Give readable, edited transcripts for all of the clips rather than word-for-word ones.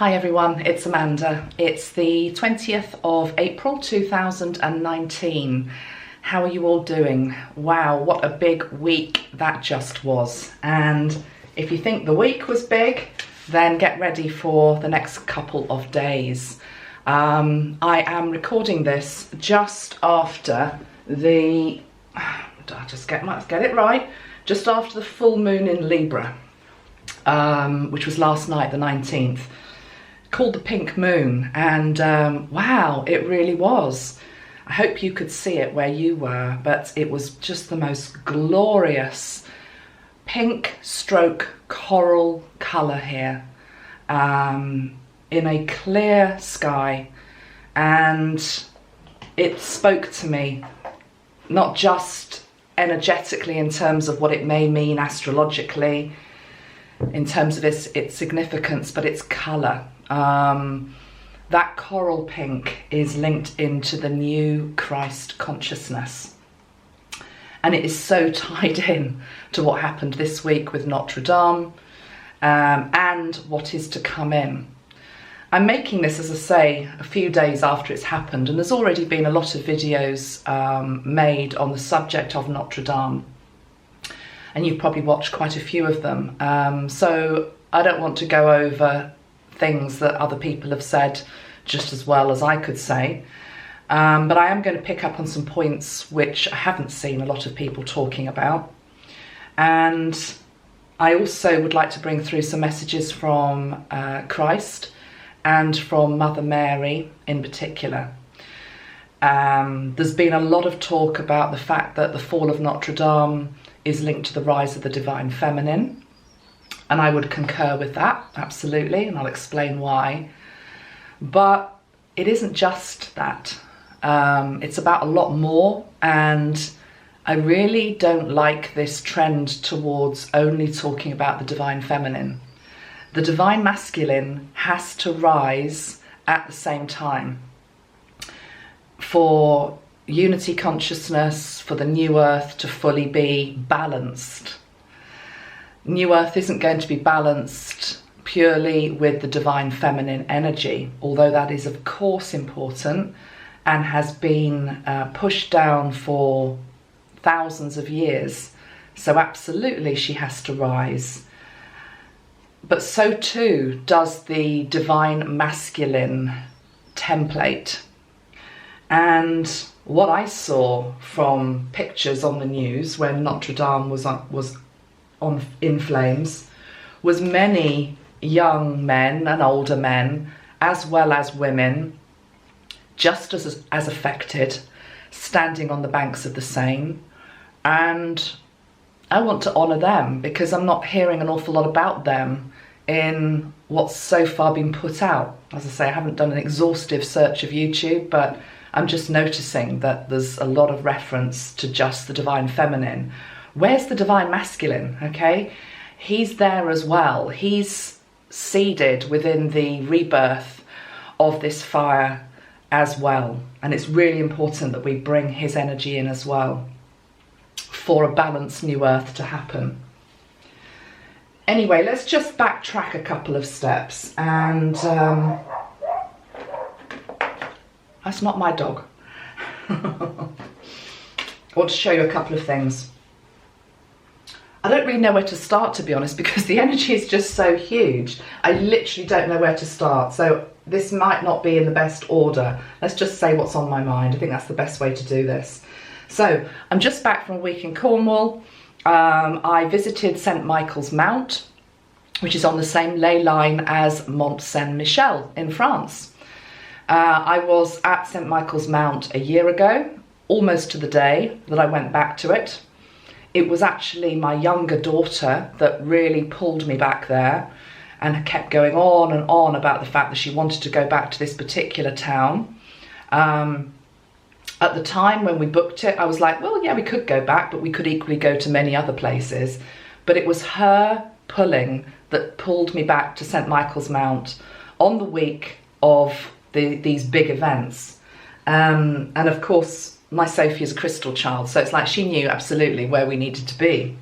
Hi everyone, it's Amanda. It's the 20th of April 2019. How are you all doing? Wow, what a big week that just was. And if you think the week was big, then get ready for the next couple of days. I am recording this just after the, let's get it right, just after the full moon in Libra, which was last night, the 19th. Called the pink moon, and wow, it really was. I hope you could see it where you were, but it was just the most glorious pink stroke coral colour here, in a clear sky, and it spoke to me, not just energetically in terms of what it may mean astrologically, in terms of its significance, but its colour. That coral pink is linked into the new Christ consciousness, and it is so tied in to what happened this week with Notre-Dame, and what is to come in. I'm making this, as I say, a few days after it's happened, and there's already been a lot of videos made on the subject of Notre-Dame, and you've probably watched quite a few of them, so I don't want to go over things that other people have said just as well as I could say, but I am going to pick up on some points which I haven't seen a lot of people talking about, and I also would like to bring through some messages from Christ and from Mother Mary in particular. There's been a lot of talk about the fact that the fall of Notre-Dame is linked to the rise of the divine feminine. And I would concur with that, absolutely, and I'll explain why. But it isn't just that. It's about a lot more, and I really don't like this trend towards only talking about the divine feminine. The divine masculine has to rise at the same time for unity consciousness, for the new earth to fully be balanced. New Earth isn't going to be balanced purely with the divine feminine energy, although that is of course important and has been pushed down for thousands of years. So absolutely she has to rise. But so too does the divine masculine template. And what I saw from pictures on the news when Notre-Dame was in flames was many young men and older men, as well as women, just as affected, standing on the banks of the Seine. And I want to honour them because I'm not hearing an awful lot about them in what's so far been put out. As I say, I haven't done an exhaustive search of YouTube, but I'm just noticing that there's a lot of reference to just the divine feminine. Where's the divine masculine, okay? He's there as well. He's seeded within the rebirth of this fire as well. And it's really important that we bring his energy in as well for a balanced new earth to happen. Anyway, let's just backtrack a couple of steps. And that's not my dog. I want to show you a couple of things. I don't really know where to start, to be honest, because the energy is just so huge. I literally don't know where to start. So this might not be in the best order. Let's just say what's on my mind. I think that's the best way to do this. So I'm just back from a week in Cornwall. I visited St. Michael's Mount, which is on the same ley line as Mont Saint-Michel in France. I was at St. Michael's Mount a year ago, almost to the day that I went back to it. It was actually my younger daughter that really pulled me back there and kept going on and on about the fact that she wanted to go back to this particular town. At the time when we booked it, I was like, well, yeah, we could go back, but we could equally go to many other places. But it was her pulling that pulled me back to St. Michael's Mount on the week of these big events. And of course, my Sophie is a crystal child, so it's like she knew absolutely where we needed to be.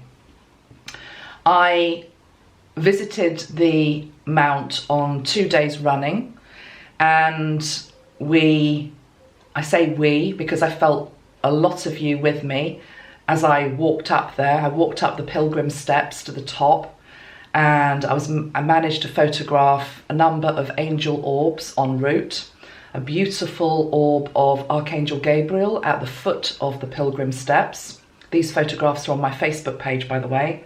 I visited the Mount on 2 days running, and I say we because I felt a lot of you with me as I walked up there. I walked up the pilgrim steps to the top, and I managed to photograph a number of angel orbs en route. A beautiful orb of Archangel Gabriel at the foot of the pilgrim steps. These photographs are on my Facebook page, by the way.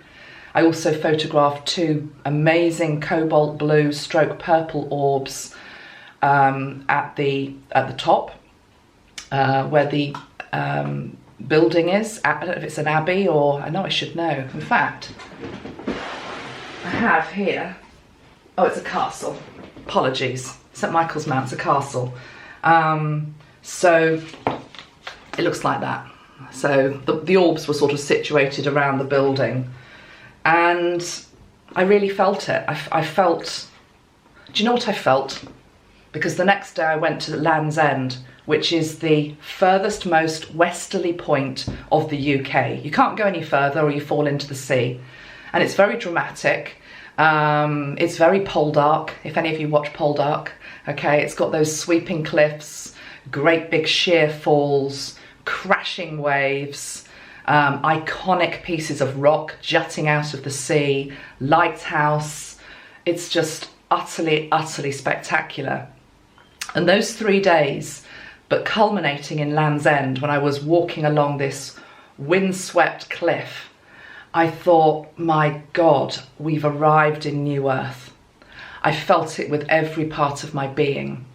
I also photographed 2 amazing cobalt blue stroke purple orbs at the top where the building is. I don't know if it's an abbey or, I know I should know. In fact, I have here, oh, it's a castle. Apologies. St Michael's Mount's a castle. So it looks like that. So the orbs were sort of situated around the building, and I really felt it. I felt, do you know what I felt? Because the next day I went to Land's End, which is the furthest most westerly point of the UK. You can't go any further or you fall into the sea. And it's very dramatic. It's very Poldark, if any of you watch Poldark. Okay, it's got those sweeping cliffs, great big sheer falls, crashing waves, iconic pieces of rock jutting out of the sea, lighthouse. It's just utterly, utterly spectacular. And those 3 days, but culminating in Land's End, when I was walking along this windswept cliff, I thought, my God, we've arrived in New Earth. I felt it with every part of my being.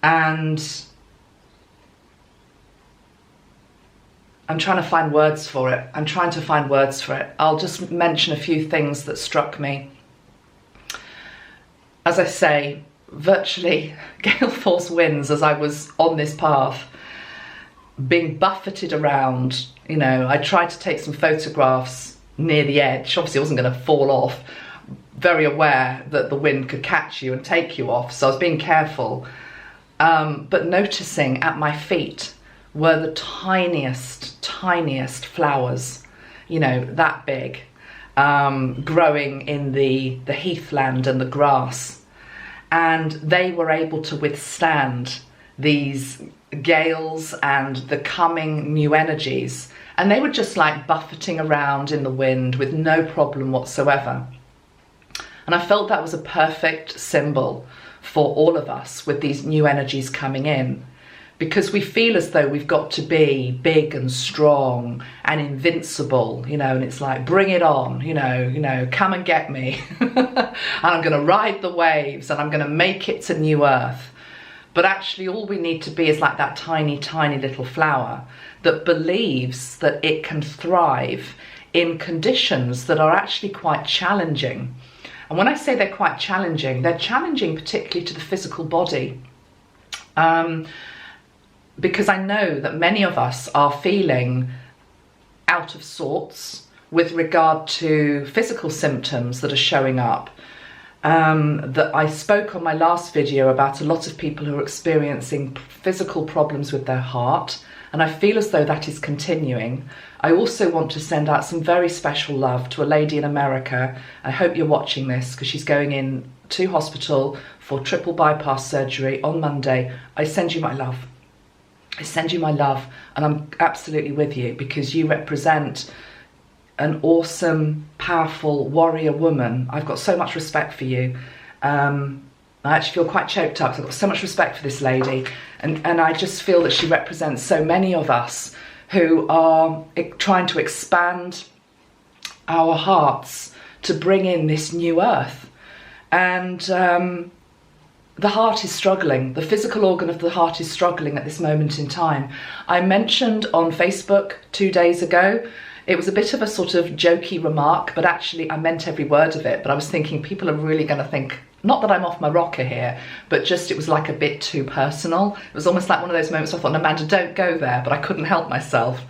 And I'm trying to find words for it. I'll just mention a few things that struck me. As I say, virtually gale force winds as I was on this path, being buffeted around. You know, I tried to take some photographs near the edge. Obviously I wasn't going to fall off, very aware that the wind could catch you and take you off, so I was being careful. But noticing at my feet were the tiniest flowers, you know, that big, growing in the heathland and the grass. And they were able to withstand these gales and the coming new energies. And they were just like buffeting around in the wind with no problem whatsoever. And I felt that was a perfect symbol for all of us with these new energies coming in, because we feel as though we've got to be big and strong and invincible, you know, and it's like, bring it on, you know, come and get me. And I'm going to ride the waves and I'm going to make it to New Earth. But actually all we need to be is like that tiny, tiny little flower that believes that it can thrive in conditions that are actually quite challenging. And when I say they're quite challenging, they're challenging particularly to the physical body. Because I know that many of us are feeling out of sorts with regard to physical symptoms that are showing up. That I spoke on my last video about a lot of people who are experiencing physical problems with their heart, and I feel as though that is continuing. I also want to send out some very special love to a lady in America. I hope you're watching this, because she's going in to hospital for triple bypass surgery on Monday. I send you my love. I send you my love, and I'm absolutely with you, because you represent an awesome, powerful warrior woman. I've got so much respect for you. I actually feel quite choked up because I've got so much respect for this lady, and I just feel that she represents so many of us who are trying to expand our hearts to bring in this new earth. And the heart is struggling. The physical organ of the heart is struggling at this moment in time. I mentioned on Facebook 2 days ago, it was a bit of a sort of jokey remark, but actually I meant every word of it. But I was thinking people are really going to think, not that I'm off my rocker here, but just it was like a bit too personal. It was almost like one of those moments where I thought, Amanda, don't go there, but I couldn't help myself.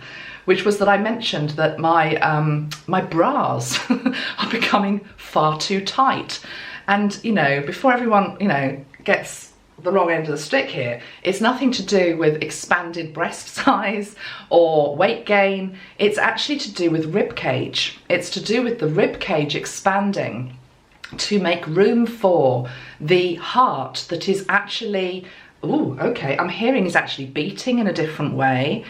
Which was that I mentioned that my bras are becoming far too tight. And, you know, before everyone, you know, gets the wrong end of the stick here, it's nothing to do with expanded breast size or weight gain. It's actually to do with rib cage. It's to do with the rib cage expanding to make room for the heart that is actually, ooh, okay, I'm hearing is actually beating in a different way,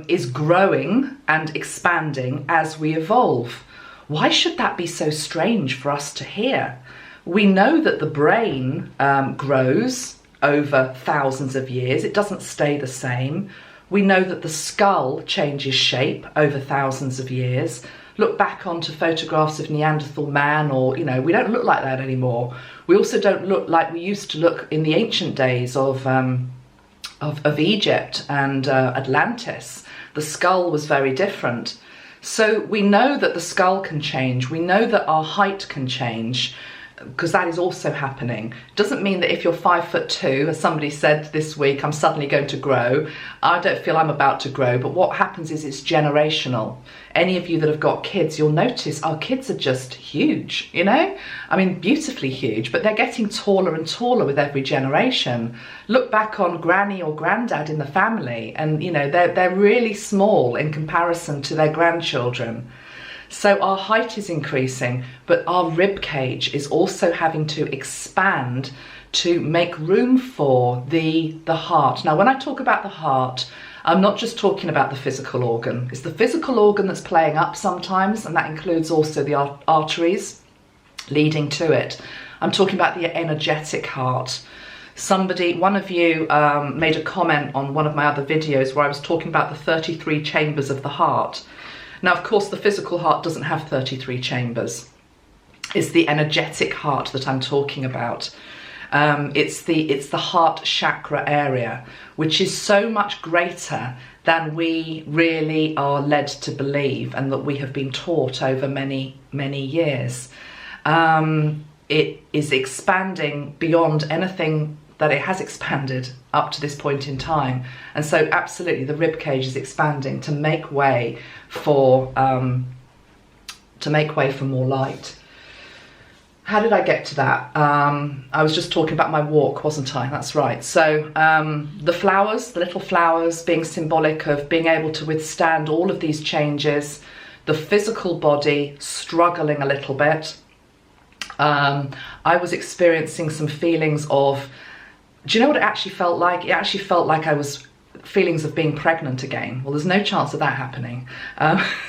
is growing and expanding as we evolve. Why should that be so strange for us to hear? We know that the brain grows over thousands of years. It doesn't stay the same. We know that the skull changes shape over thousands of years. Look back onto photographs of Neanderthal man, or, you know, we don't look like that anymore. We also don't look like we used to look in the ancient days of Egypt and Atlantis. The skull was very different. So we know that the skull can change. We know that our height can change, because that is also happening. Doesn't mean that if you're 5'2", as somebody said this week, I'm suddenly going to grow. I don't feel I'm about to grow, but what happens is it's generational. Any of you that have got kids, you'll notice our kids are just huge, you know? I mean, beautifully huge, but they're getting taller and taller with every generation. Look back on granny or granddad in the family, and, you know, they're really small in comparison to their grandchildren. So our height is increasing, but our rib cage is also having to expand to make room for the heart. Now, when I talk about the heart, I'm not just talking about the physical organ. It's the physical organ that's playing up sometimes, and that includes also the arteries leading to it. I'm talking about the energetic heart. One of you made a comment on one of my other videos where I was talking about the 33 chambers of the heart. Now, of course, the physical heart doesn't have 33 chambers. It's the energetic heart that I'm talking about. It's the heart chakra area, which is so much greater than we really are led to believe and that we have been taught over many, many years. It is expanding beyond anything that it has expanded up to this point in time. And so absolutely the rib cage is expanding to make way for more light. How did I get to that? I was just talking about my walk, wasn't I? That's right. So the flowers, the little flowers, being symbolic of being able to withstand all of these changes, the physical body struggling a little bit. I was experiencing some feelings of, do you know what it actually felt like? It actually felt like I was feelings of being pregnant again. Well, there's no chance of that happening.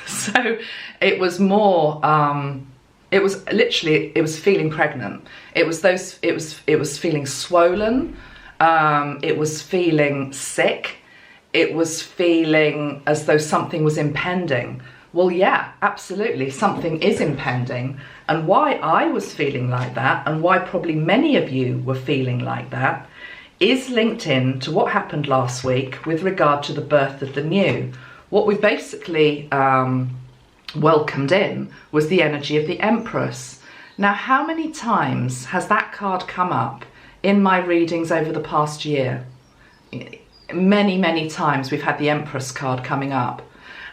So it was more, it was feeling pregnant. It was feeling swollen. It was feeling sick. It was feeling as though something was impending. Well, yeah, absolutely, something is impending. And why I was feeling like that, and why probably many of you were feeling like that, is linked in to what happened last week with regard to the birth of the new. What we basically welcomed in was the energy of the Empress. Now, how many times has that card come up in my readings over the past year? Many, many times we've had the Empress card coming up.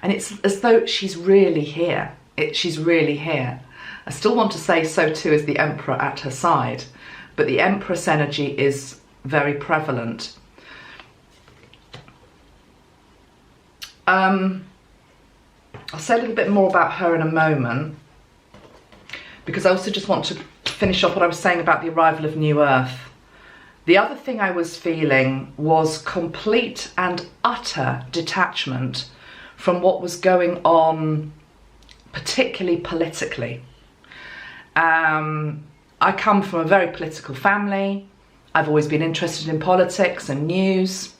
And it's as though she's really here. She's really here. I still want to say so too is the Emperor at her side, but the Empress energy is very prevalent. I'll say a little bit more about her in a moment, because I also just want to finish off what I was saying about the arrival of New Earth. The other thing I was feeling was complete and utter detachment from what was going on, particularly politically. I come from a very political family. I've always been interested in politics and news.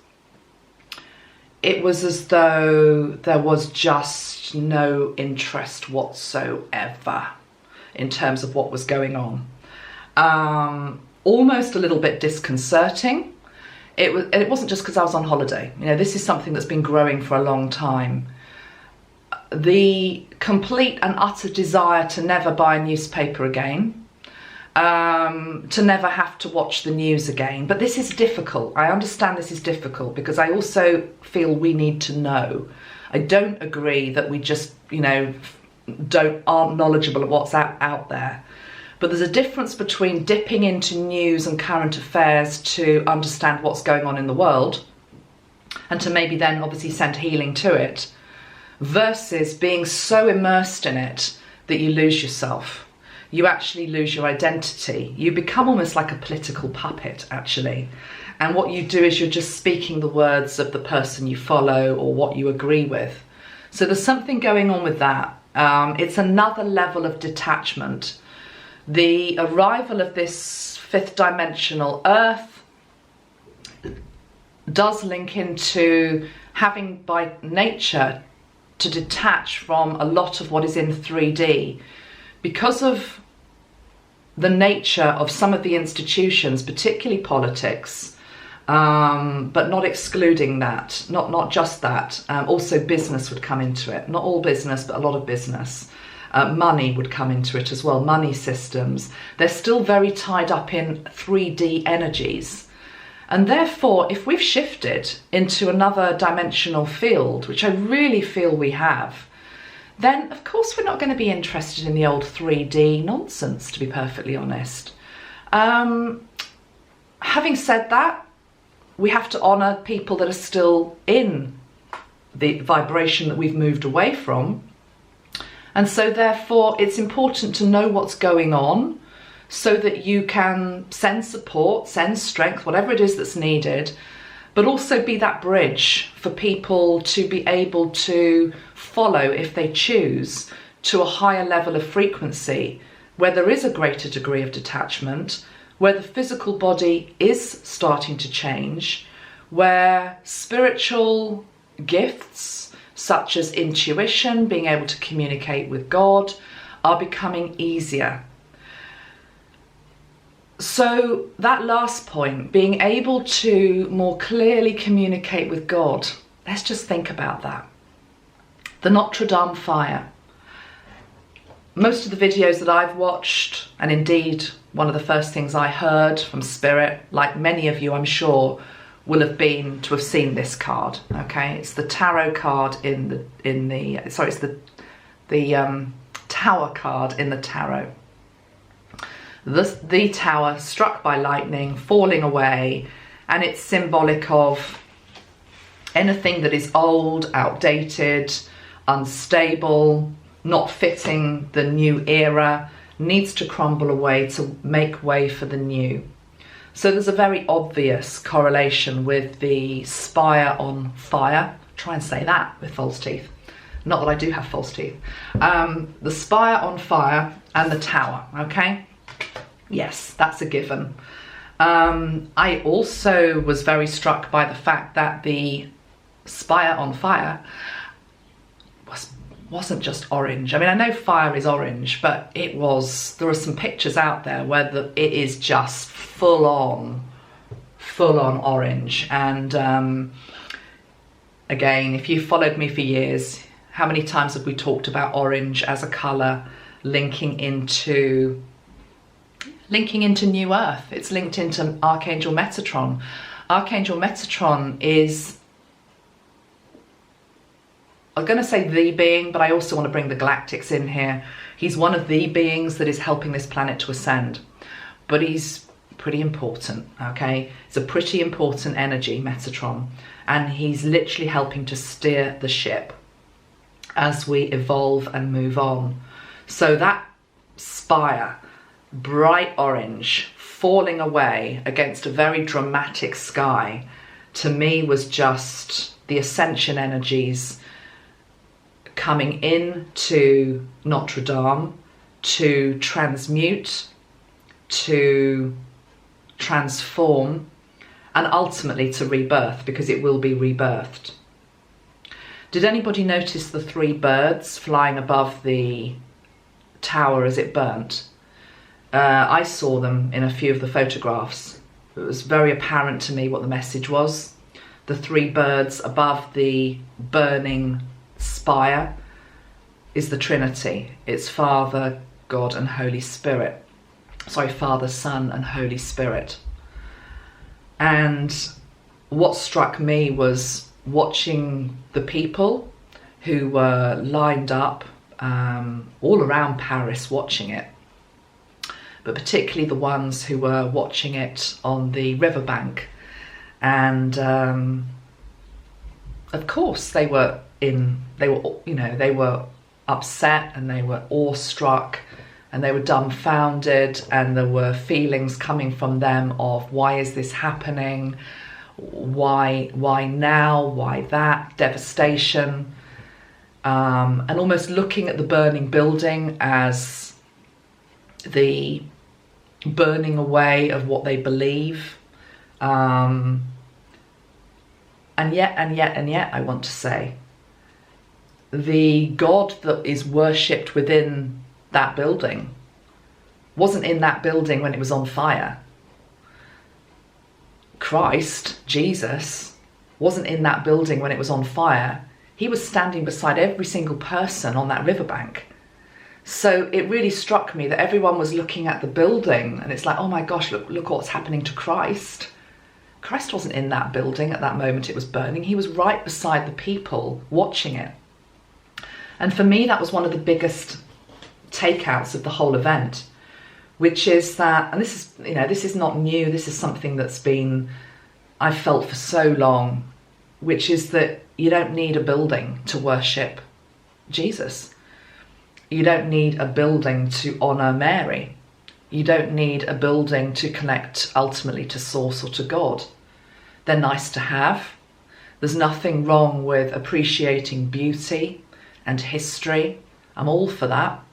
It was as though there was just no interest whatsoever in terms of what was going on. Almost a little bit disconcerting. It wasn't just because I was on holiday. You know, this is something that's been growing for a long time. The complete and utter desire to never buy a newspaper again, to never have to watch the news again. But this is difficult. I understand this is difficult because I also feel we need to know. I don't agree that we just, you know, aren't knowledgeable of what's out there. But there's a difference between dipping into news and current affairs to understand what's going on in the world and to maybe then obviously send healing to it, versus being so immersed in it that you lose yourself. you actually lose your identity. You become almost like a political puppet, actually. And what you do is you're just speaking the words of the person you follow or what you agree with. So there's something going on with that. It's another level of detachment. The arrival of this fifth dimensional Earth does link into having by nature to detach from a lot of what is in 3D. Because of the nature of some of the institutions, particularly politics, but not excluding that, not just that, also business would come into it. Not all business, but a lot of business. Money would come into it as well, money systems. They're still very tied up in 3D energies. And therefore, if we've shifted into another dimensional field, which I really feel we have, then of course we're not going to be interested in the old 3D nonsense, to be perfectly honest. Having said that, we have to honour people that are still in the vibration that we've moved away from. And so therefore it's important to know what's going on so that you can send support, send strength, whatever it is that's needed, but also be that bridge for people to be able to follow, if they choose, to a higher level of frequency where there is a greater degree of detachment, where the physical body is starting to change, where spiritual gifts such as intuition, being able to communicate with God, are becoming easier. So that last point, being able to more clearly communicate with God, let's just think about that. The Notre-Dame fire. Most of the videos that I've watched, and indeed one of the first things I heard from Spirit, like many of you I'm sure, will have been to have seen this card. Okay, it's the tarot card it's the tower card in the tarot. The tower struck by lightning, falling away, and it's symbolic of anything that is old, outdated, unstable, not fitting the new era, needs to crumble away to make way for the new. So there's a very obvious correlation with the spire on fire. Try and say that with false teeth. Not that I do have false teeth. The spire on fire and the tower, okay? Yes, that's a given. I also was very struck by the fact that the spire on fire wasn't just orange. I mean, I know fire is orange, but there are some pictures out there where it is just full on orange. And again, if you followed me for years, how many times have we talked about orange as a colour linking into New Earth? It's linked into Archangel Metatron. Archangel Metatron is, I'm going to say the being, but I also want to bring the galactics in here. He's one of the beings that is helping this planet to ascend. But he's pretty important, okay? It's a pretty important energy, Metatron. And he's literally helping to steer the ship as we evolve and move on. So that spire, bright orange, falling away against a very dramatic sky, to me was just the ascension energies coming into Notre-Dame to transmute, to transform, and ultimately to rebirth, because it will be rebirthed. Did anybody notice the 3 birds flying above the tower as it burnt? I saw them in a few of the photographs. It was very apparent to me what the message was. The 3 birds above the burning spire is the Trinity. It's Father, God and Holy Spirit. Sorry, Father, Son and Holy Spirit. And what struck me was watching the people who were lined up all around Paris watching it, but particularly the ones who were watching it on the riverbank. And of course they were upset and they were awestruck and they were dumbfounded, and there were feelings coming from them of, why is this happening? Why now? Why that? Devastation. And almost looking at the burning building as the burning away of what they believe. And yet, I want to say, the God that is worshipped within that building wasn't in that building when it was on fire. Christ, Jesus, wasn't in that building when it was on fire. He was standing beside every single person on that riverbank. So it really struck me that everyone was looking at the building, and it's like, oh my gosh, look what's happening to Christ. Christ wasn't in that building at that moment it was burning. He was right beside the people watching it. And for me, that was one of the biggest takeouts of the whole event, which is that, and this is not new, this is something that's been, I've felt for so long, which is that you don't need a building to worship Jesus. You don't need a building to honour Mary. You don't need a building to connect ultimately to Source or to God. They're nice to have. There's nothing wrong with appreciating beauty and history. I'm all for that.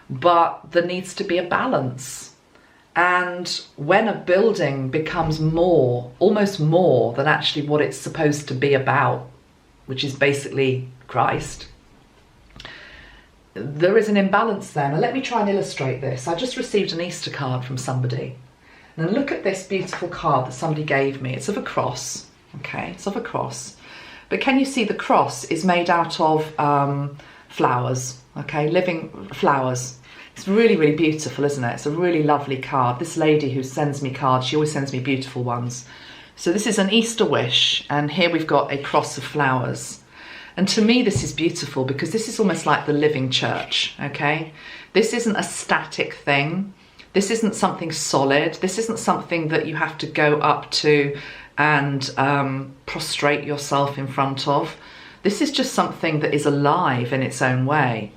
But there needs to be a balance. And when a building becomes more, almost more than actually what it's supposed to be about, which is basically Christ, there is an imbalance there. Now let me try and illustrate this. I just received an Easter card from somebody. Now look at this beautiful card that somebody gave me. It's of a cross, okay? It's of a cross. But can you see the cross is made out of flowers, okay? Living flowers. It's really, really beautiful, isn't it? It's a really lovely card. This lady who sends me cards, she always sends me beautiful ones. So this is an Easter wish, and here we've got a cross of flowers. And to me, this is beautiful because this is almost like the living church, okay? This isn't a static thing. This isn't something solid. This isn't something that you have to go up to and prostrate yourself in front of. This is just something that is alive in its own way.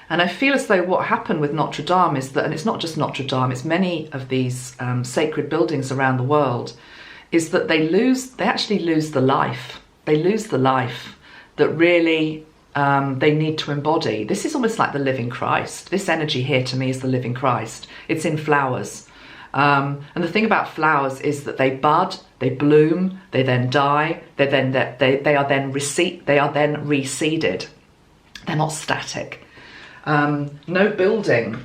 And I feel as though what happened with Notre-Dame is that, and it's not just Notre-Dame, it's many of these sacred buildings around the world, is that they actually lose the life. They lose the life that really they need to embody. This is almost like the living Christ. This energy here to me is the living Christ. It's in flowers. And the thing about flowers is that they bud, they bloom, they then die, they are then reseeded. They're not static. No building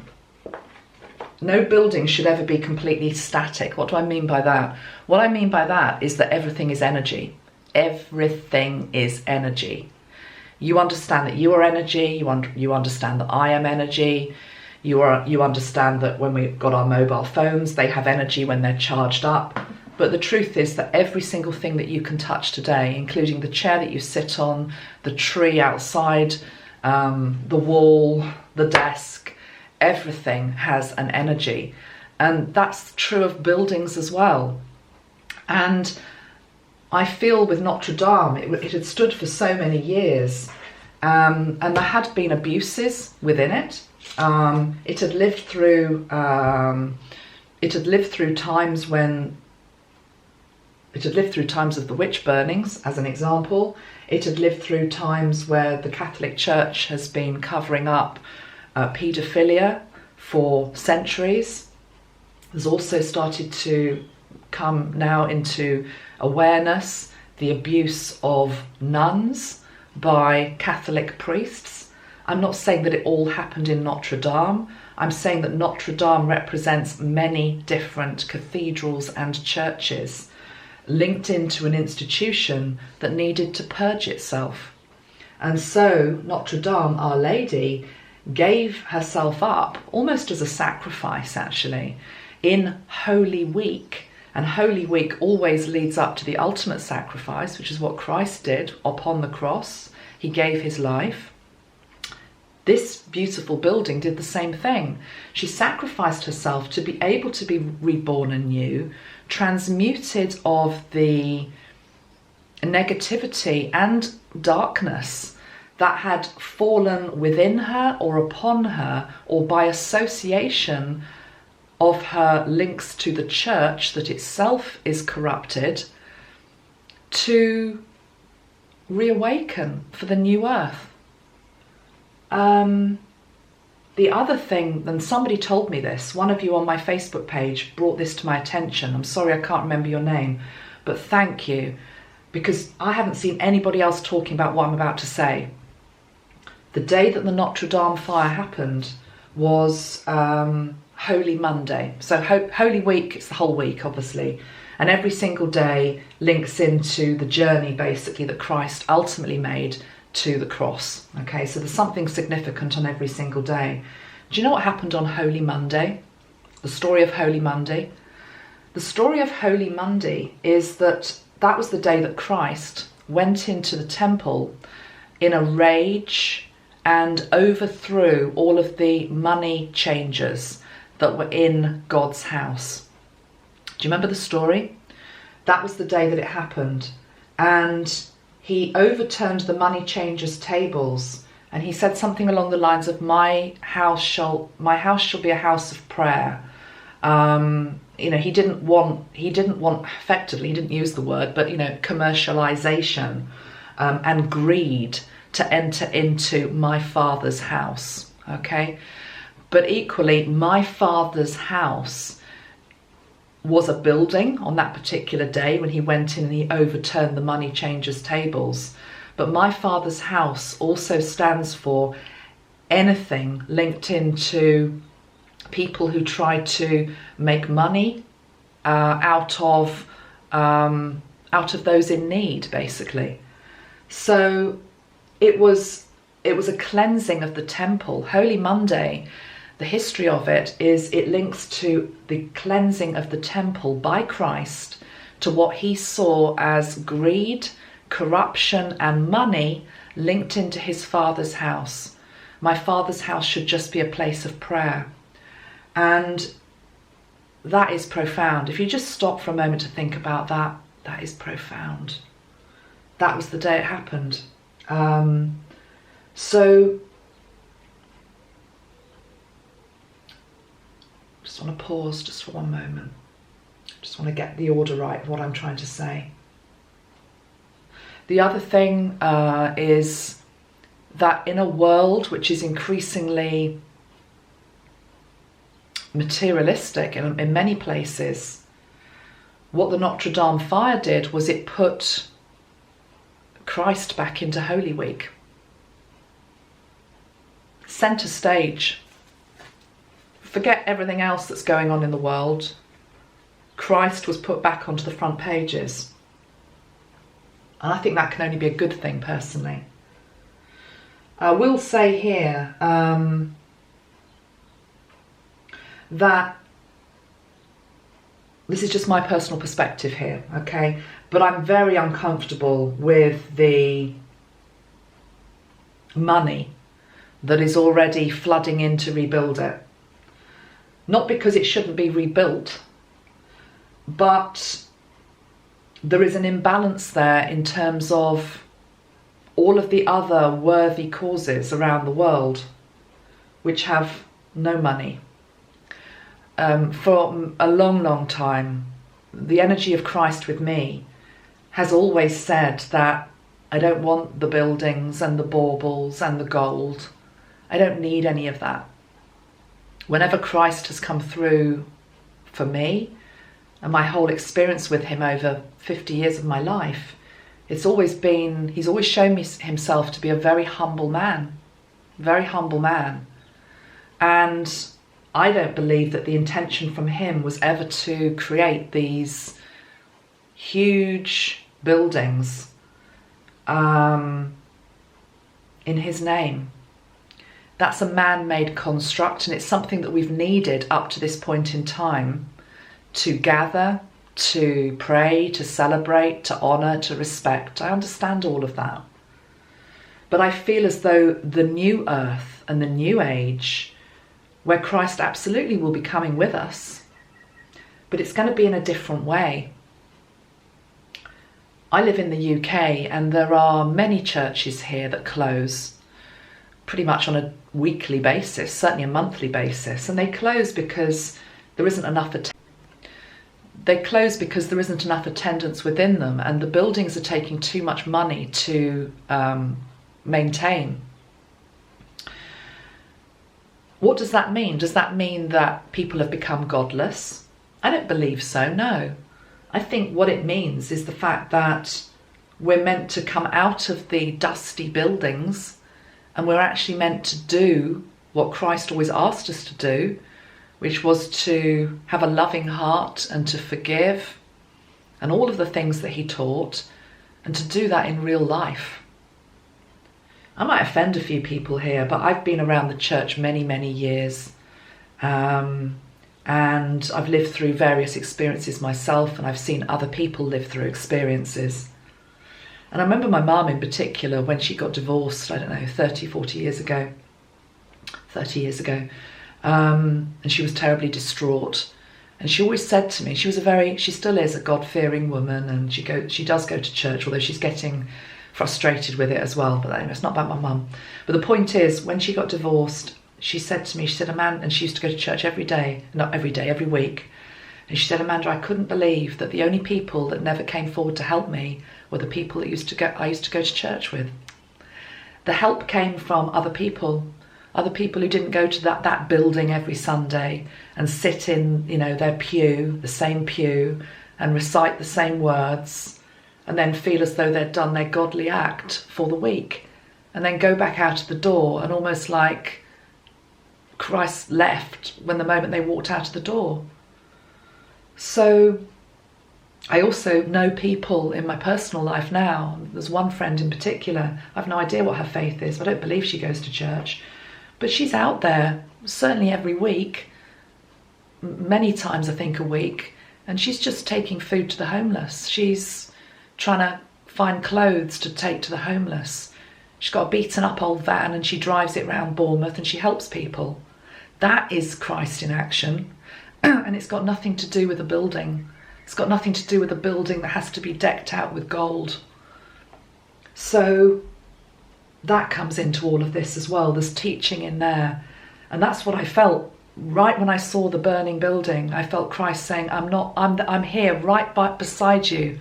should ever be completely static. What do I mean by that? What I mean by that is that everything is energy. Everything is energy. You understand that you are energy. You understand that I am energy. You understand that when we've got our mobile phones, they have energy when they're charged up. But the truth is that every single thing that you can touch today, including the chair that you sit on, the tree outside, the wall, the desk, everything has an energy. And that's true of buildings as well. And I feel with Notre-Dame, it had stood for so many years, and there had been abuses within it. It had lived through times of the witch burnings, as an example. It had lived through times where the Catholic Church has been covering up paedophilia for centuries. There's also started to come now into awareness the abuse of nuns by Catholic priests. I'm not saying that it all happened in Notre-Dame. I'm saying that Notre-Dame represents many different cathedrals and churches linked into an institution that needed to purge itself. And so Notre-Dame, Our Lady, gave herself up almost as a sacrifice, actually, in Holy Week. And Holy Week always leads up to the ultimate sacrifice, which is what Christ did upon the cross. He gave his life. This beautiful building did the same thing. She sacrificed herself to be able to be reborn anew, transmuted of the negativity and darkness that had fallen within her or upon her, or by association of her links to the church that itself is corrupted, to reawaken for the new earth. The other thing, and somebody told me this, one of you on my Facebook page brought this to my attention. I'm sorry I can't remember your name, but thank you, because I haven't seen anybody else talking about what I'm about to say. The day that the Notre-Dame fire happened was Holy Monday. So Holy Week, it's the whole week, obviously. And every single day links into the journey, basically, that Christ ultimately made to the cross. Okay, so there's something significant on every single day. Do you know what happened on Holy Monday? The story of Holy Monday? The story of Holy Monday is that that was the day that Christ went into the temple in a rage and overthrew all of the money changers that were in God's house. Do you remember the story? That was the day that it happened. And he overturned the money changers' tables, and he said something along the lines of, my house shall be a house of prayer. He didn't want effectively, he didn't use the word, but commercialization and greed to enter into my Father's house. Okay, but equally, my Father's house was a building on that particular day when he went in and he overturned the money changers' tables. But my Father's house also stands for anything linked into people who try to make money out of those in need, basically. So it was a cleansing of the temple. Holy Monday, the history of it is it links to the cleansing of the temple by Christ to what he saw as greed, corruption and money linked into his Father's house. My Father's house should just be a place of prayer. And that is profound. If you just stop for a moment to think about that, that is profound. That was the day it happened. So just want to pause just for one moment. Just want to get the order right of what I'm trying to say. The other thing is that in a world which is increasingly materialistic in many places, what the Notre-Dame fire did was it put Christ back into Holy Week. Centre stage. Forget everything else that's going on in the world. Christ was put back onto the front pages. And I think that can only be a good thing, personally. I will say here that this is just my personal perspective here, okay? But I'm very uncomfortable with the money that is already flooding in to rebuild it. Not because it shouldn't be rebuilt, but there is an imbalance there in terms of all of the other worthy causes around the world which have no money. For a long, long time, the energy of Christ with me has always said that I don't want the buildings and the baubles and the gold. I don't need any of that. Whenever Christ has come through for me and my whole experience with him over 50 years of my life, he's always shown me himself to be a very humble man. And I don't believe that the intention from him was ever to create these huge buildings in his name. That's a man-made construct, and it's something that we've needed up to this point in time to gather, to pray, to celebrate, to honour, to respect. I understand all of that. But I feel as though the new earth and the new age, where Christ absolutely will be coming with us, but it's going to be in a different way. I live in the UK, and there are many churches here that close pretty much on a weekly basis, certainly a monthly basis, and they close because there isn't enough attendance within them, and the buildings are taking too much money to maintain. What does that mean? Does that mean that people have become godless? I don't believe so, no. I think what it means is the fact that we're meant to come out of the dusty buildings, and we're actually meant to do what Christ always asked us to do, which was to have a loving heart and to forgive and all of the things that he taught, and to do that in real life. I might offend a few people here, but I've been around the church many, many years. And I've lived through various experiences myself, and I've seen other people live through experiences. And I remember my mum in particular, when she got divorced, I don't know, 30 years ago. And she was terribly distraught. And she always said to me, she still is a God-fearing woman, and she does go to church, although she's getting frustrated with it as well. But anyway, it's not about my mum. But the point is, when she got divorced, she said to me, and she used to go to church every week. And she said, Amanda, I couldn't believe that the only people that never came forward to help me were the people that I used to go to church with. The help came from other people who didn't go to that building every Sunday and sit in, their pew, the same pew, and recite the same words, and then feel as though they'd done their godly act for the week, and then go back out of the door and almost like Christ left when the moment they walked out of the door. So I also know people in my personal life now. There's one friend in particular. I have no idea what her faith is. I don't believe she goes to church. But she's out there, certainly every week, many times I think a week, and she's just taking food to the homeless. She's trying to find clothes to take to the homeless. She's got a beaten up old van and she drives it around Bournemouth and she helps people. That is Christ in action. And it's got nothing to do with a building. It's got nothing to do with a building that has to be decked out with gold. So that comes into all of this as well. There's teaching in there. And that's what I felt right when I saw the burning building. I felt Christ saying, I'm here right beside you.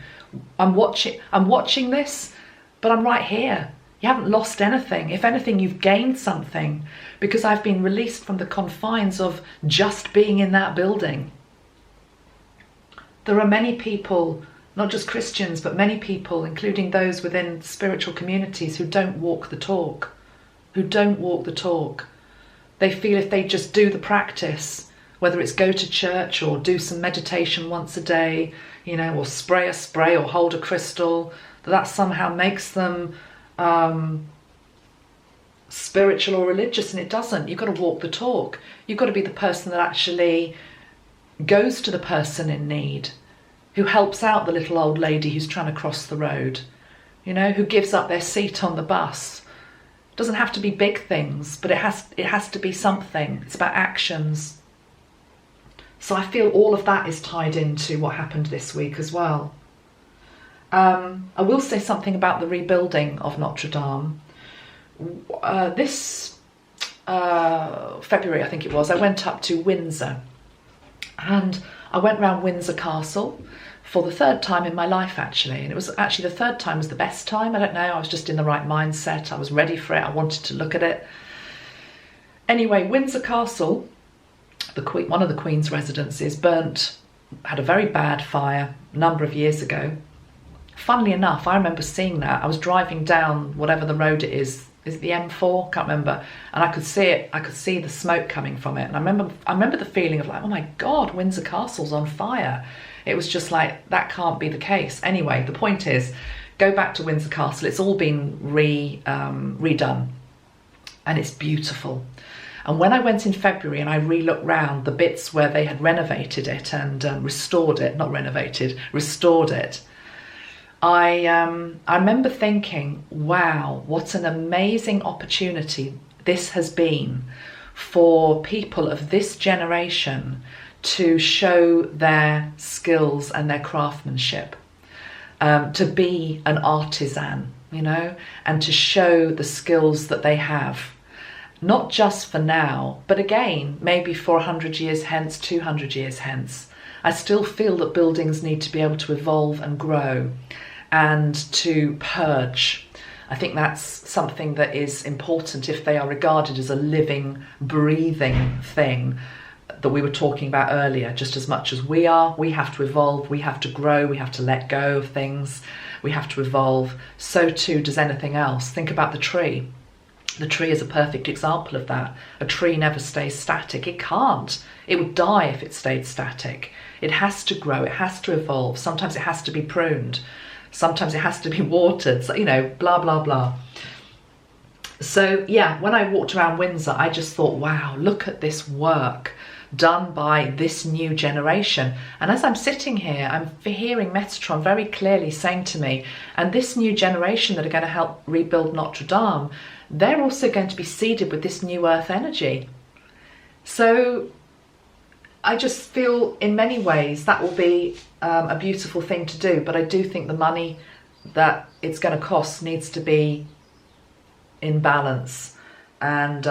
I'm watching this, but I'm right here. You haven't lost anything. If anything, you've gained something, because I've been released from the confines of just being in that building. There are many people, not just Christians, but many people, including those within spiritual communities, who don't walk the talk. They feel if they just do the practice, whether it's go to church or do some meditation once a day, or spray a spray or hold a crystal, that somehow makes them spiritual or religious, and it doesn't. You've got to walk the talk. You've got to be the person that actually goes to the person in need, who helps out the little old lady who's trying to cross the road, who gives up their seat on the bus. It doesn't have to be big things, but it has to be something. It's about actions. So I feel all of that is tied into what happened this week as well. I will say something about the rebuilding of Notre-Dame. This February, I think it was, I went up to Windsor, and I went round Windsor Castle for the third time in my life, actually. And it was actually the third time was the best time. I don't know, I was just in the right mindset. I was ready for it. I wanted to look at it. Anyway, Windsor Castle, one of the Queen's residences, had a very bad fire a number of years ago. Funnily enough, I remember seeing that. I was driving down whatever the road it is it the M4? Can't remember. And I could see it. I could see the smoke coming from it. And I remember the feeling of like, oh my God, Windsor Castle's on fire. It was just like, that can't be the case. Anyway, the point is, go back to Windsor Castle. It's all been redone, and it's beautiful. And when I went in February and I re-looked round the bits where they had renovated it and restored it, not renovated, restored it, I remember thinking, wow, what an amazing opportunity this has been for people of this generation to show their skills and their craftsmanship. to be an artisan, you know, and to show the skills that they have, not just for now, but again, maybe for 100 years hence, 200 years hence. I still feel that buildings need to be able to evolve and grow and to purge. I think that's something that is important if they are regarded as a living, breathing thing that we were talking about earlier. Just as much as we are, we have to evolve, we have to grow, we have to let go of things, we have to evolve. So too does anything else. Think about the tree. The tree is a perfect example of that. A tree never stays static. It can't. It would die if it stayed static. It has to grow, it has to evolve. Sometimes it has to be pruned. Sometimes it has to be watered, so, you know, blah, blah, blah. So yeah, when I walked around Windsor, I just thought, wow, look at this work done by this new generation. And as I'm sitting here, I'm hearing Metatron very clearly saying to me, and this new generation that are going to help rebuild Notre-Dame, they're also going to be seeded with this new earth energy. So I just feel in many ways that will be a beautiful thing to do, but I do think the money that it's going to cost needs to be in balance, and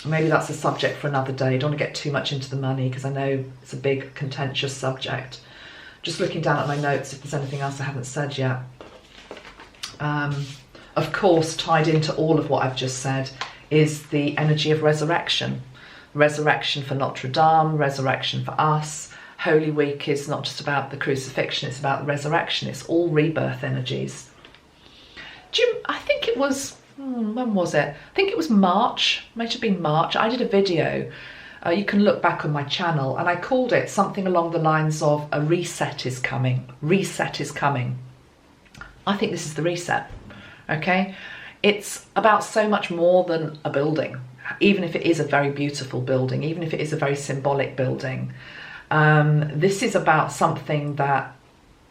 maybe that's a subject for another day. I don't want to get too much into the money because I know it's a big contentious subject. Just looking down at my notes if there's anything else I haven't said yet. Of course, tied into all of what I've just said is the energy of resurrection. Resurrection for Notre-Dame, resurrection for us. Holy Week is not just about the crucifixion, it's about the resurrection. It's all rebirth energies. I think it was, when was it? I think it was March, might have been March. I did a video, you can look back on my channel, and I called it something along the lines of a reset is coming. Reset is coming. I think this is the reset, okay? It's about so much more than a building. Even if it is a very beautiful building, even if it is a very symbolic building, this is about something that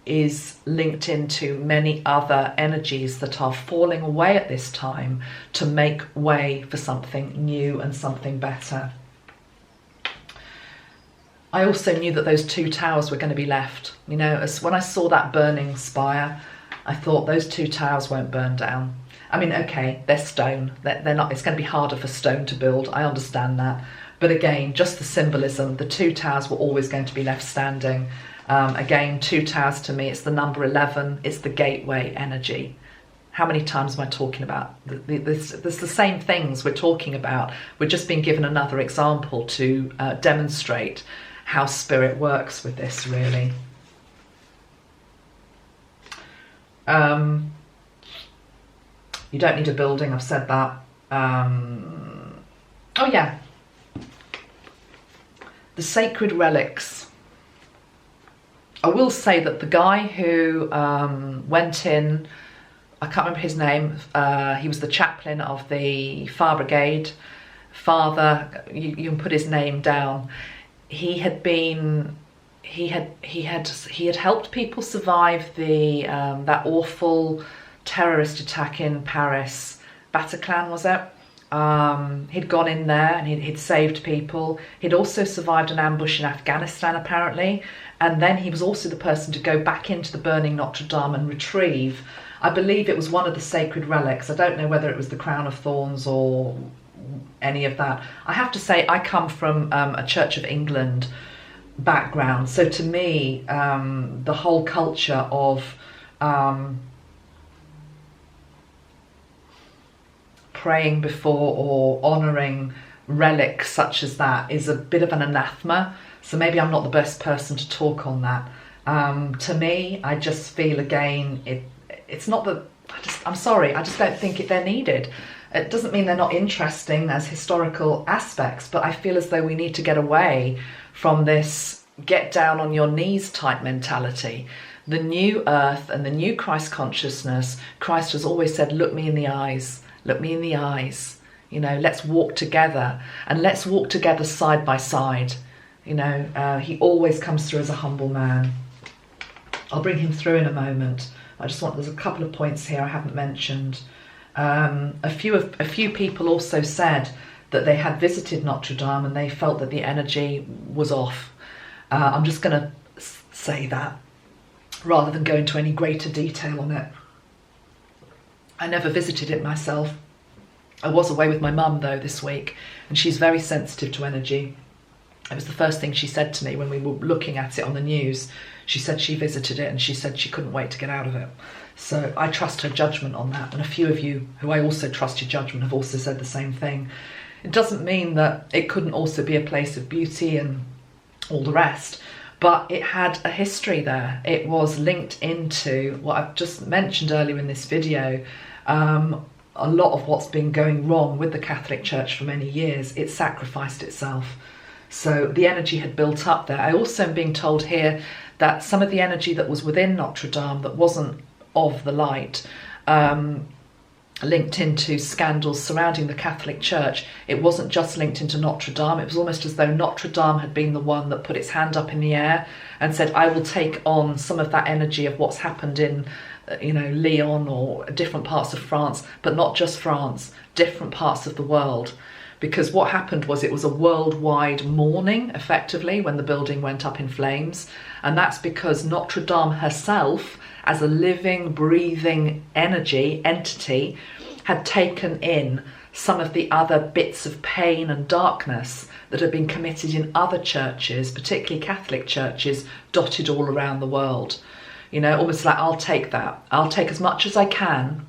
is linked into many other energies that are falling away at this time to make way for something new and something better. I also knew that those two towers were going to be left. You know, as when I saw that burning spire, I thought those two towers won't burn down. I mean, okay, they're stone. They're not. It's going to be harder for stone to build. I understand that. But again, just the symbolism, the two towers were always going to be left standing. Again, two towers to me, it's the number 11. It's the gateway energy. How many times am I talking about? There's the same things we're talking about. We're just being given another example to demonstrate how spirit works with this, really. You don't need a building, I've said that. Oh yeah, the sacred relics. I will say that the guy who went in, I can't remember his name, he was the chaplain of the Fire Brigade. Father, you can put his name down. He had helped people survive the that awful terrorist attack in Paris. Bataclan, was it? He'd gone in there and he'd saved people. He'd also survived an ambush in Afghanistan, apparently. And then he was also the person to go back into the burning Notre-Dame and retrieve, I believe it was one of the sacred relics. I don't know whether it was the crown of thorns or any of that. I have to say, I come from a Church of England background. So to me, the whole culture of praying before or honouring relics such as that is a bit of an anathema. So maybe I'm not the best person to talk on that. To me, I just feel again, it's not that, I'm sorry, I just don't think they're needed. It doesn't mean they're not interesting as historical aspects, but I feel as though we need to get away from this get down on your knees type mentality. The new earth and the new Christ consciousness, Christ has always said, look me in the eyes, look me in the eyes. You know, let's walk together, and let's walk together side by side. You know, he always comes through as a humble man. I'll bring him through in a moment. There's a couple of points here I haven't mentioned. A few people also said that they had visited Notre-Dame and they felt that the energy was off. I'm just going to say that. rather than go into any greater detail on it. I never visited it myself. I was away with my mum though this week, and she's very sensitive to energy. It was the first thing she said to me when we were looking at it on the news. She said she visited it and she said she couldn't wait to get out of it. So I trust her judgment on that, and a few of you who I also trust your judgment have also said the same thing. It doesn't mean that it couldn't also be a place of beauty and all the rest, but it had a history there. It was linked into what I've just mentioned earlier in this video. A lot of what's been going wrong with the Catholic Church for many years, it sacrificed itself. So the energy had built up there. I also am being told here that some of the energy that was within Notre-Dame that wasn't of the light, linked into scandals surrounding the Catholic Church. It wasn't just linked into Notre-Dame. It was almost as though Notre-Dame had been the one that put its hand up in the air and said, I will take on some of that energy of what's happened in Lyon or different parts of France, but not just France, different parts of the world. Because what happened was it was a worldwide mourning, effectively, when the building went up in flames. And that's because Notre-Dame herself, as a living, breathing entity, had taken in some of the other bits of pain and darkness that had been committed in other churches, particularly Catholic churches, dotted all around the world. Almost like, I'll take that. I'll take as much as I can.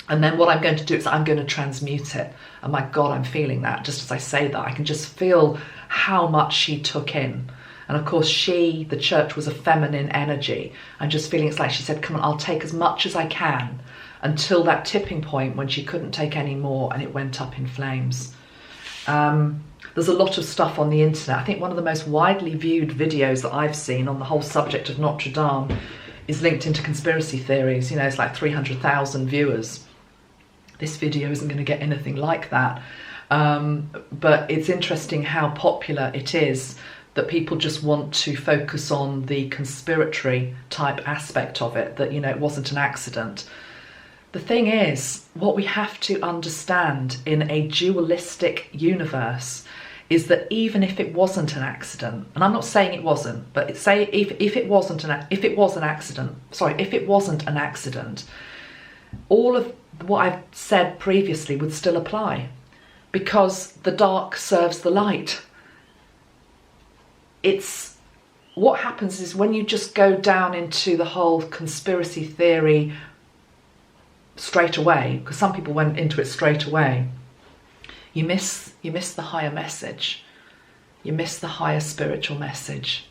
And then what I'm going to do is I'm going to transmute it. And my God, I'm feeling that. Just as I say that, I can just feel how much she took in. And of course, the church was a feminine energy. I'm just feeling it's like she said, come on, I'll take as much as I can, until that tipping point when she couldn't take any more and it went up in flames. There's a lot of stuff on the internet. I think one of the most widely viewed videos that I've seen on the whole subject of Notre Dame is linked into conspiracy theories. It's like 300,000 viewers. This video isn't going to get anything like that. But it's interesting how popular it is, that people just want to focus on the conspiratory type aspect of it, that, it wasn't an accident. The thing is, what we have to understand in a dualistic universe is that even if it wasn't an accident, and I'm not saying it wasn't, but say if it wasn't an accident, all of what I've said previously would still apply, because the dark serves the light. It's what happens is when you just go down into the whole conspiracy theory straight away, because some people went into it straight away, you miss the higher message. You miss the higher spiritual message.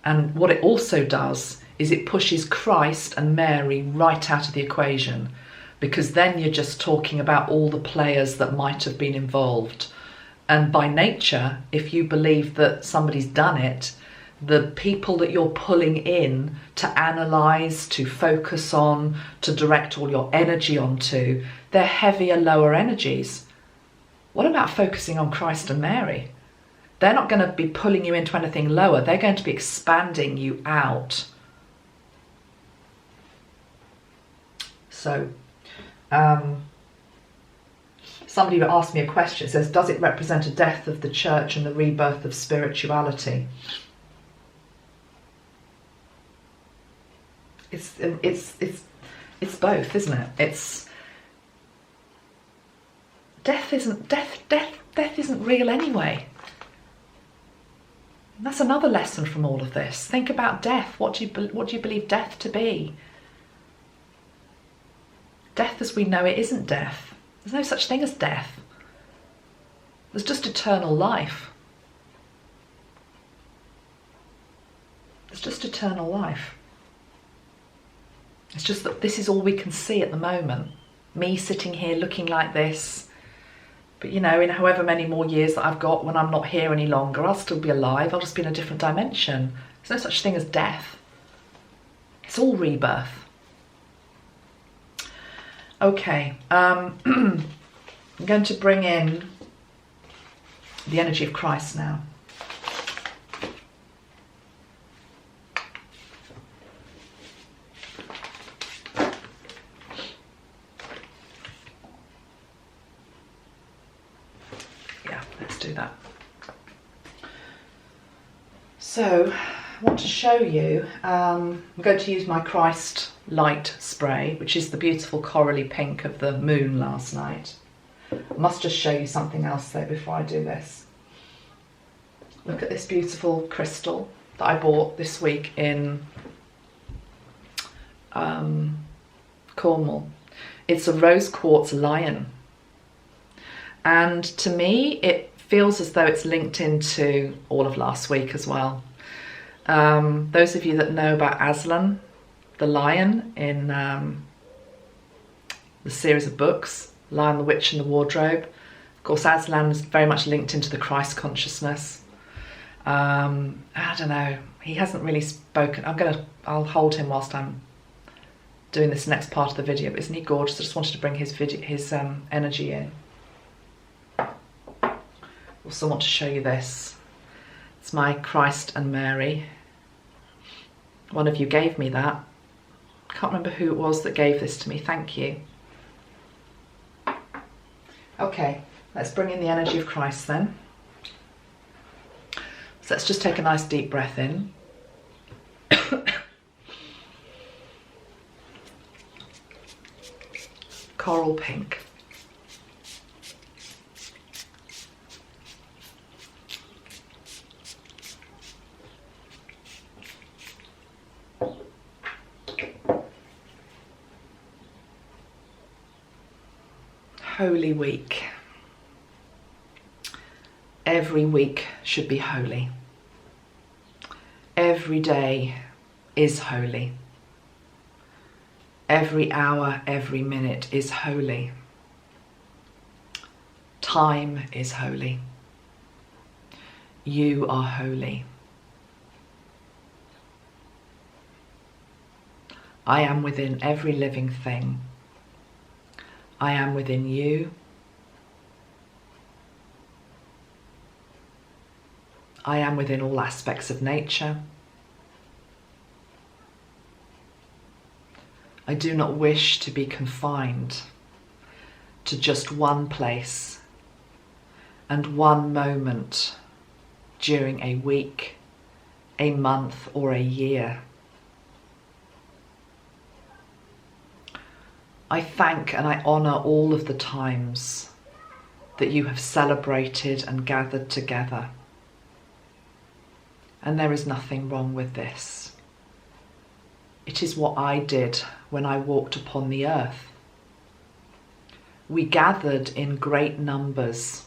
And what it also does is it pushes Christ and Mary right out of the equation, because then you're just talking about all the players that might have been involved. And by nature, if you believe that somebody's done it, the people that you're pulling in to analyse, to focus on, to direct all your energy onto, they're heavier, lower energies. What about focusing on Christ and Mary? They're not going to be pulling you into anything lower. They're going to be expanding you out. So, somebody asked me a question. It says, does it represent a death of the church and the rebirth of spirituality? It's both, isn't it? It's death isn't real anyway. And that's another lesson from all of this. Think about death. What do you believe death to be? Death as we know it isn't death. There's no such thing as death. There's just eternal life. There's just eternal life. It's just that this is all we can see at the moment. Me sitting here looking like this. But in however many more years that I've got, when I'm not here any longer, I'll still be alive. I'll just be in a different dimension. There's no such thing as death. It's all rebirth. Okay, I'm going to bring in the energy of Christ now. Yeah, let's do that. So, I want to show you, I'm going to use my Christ light spray, which is the beautiful corally pink of the moon last night. I must just show you something else though before I do this. Look at this beautiful crystal that I bought this week in Cornwall. It's a rose quartz lion, and to me it feels as though it's linked into all of last week as well. Those of you that know about Aslan, the lion in the series of books, Lion, the Witch and the Wardrobe, of course Aslan is very much linked into the Christ consciousness. I don't know, he hasn't really spoken. I'll hold him whilst I'm doing this next part of the video, but isn't he gorgeous? I just wanted to bring his energy in. Also want to show you this. It's my Christ and Mary. One of you gave me that. Can't remember who it was that gave this to me. Thank you. Okay, let's bring in the energy of Christ then. So let's just take a nice deep breath in. Coral pink. Holy Week. Every week should be holy. Every day is holy. Every hour, every minute is holy. Time is holy. You are holy. I am within every living thing. I am within you. I am within all aspects of nature. I do not wish to be confined to just one place and one moment during a week, a month, or a year. I thank and I honour all of the times that you have celebrated and gathered together. And there is nothing wrong with this. It is what I did when I walked upon the earth. We gathered in great numbers,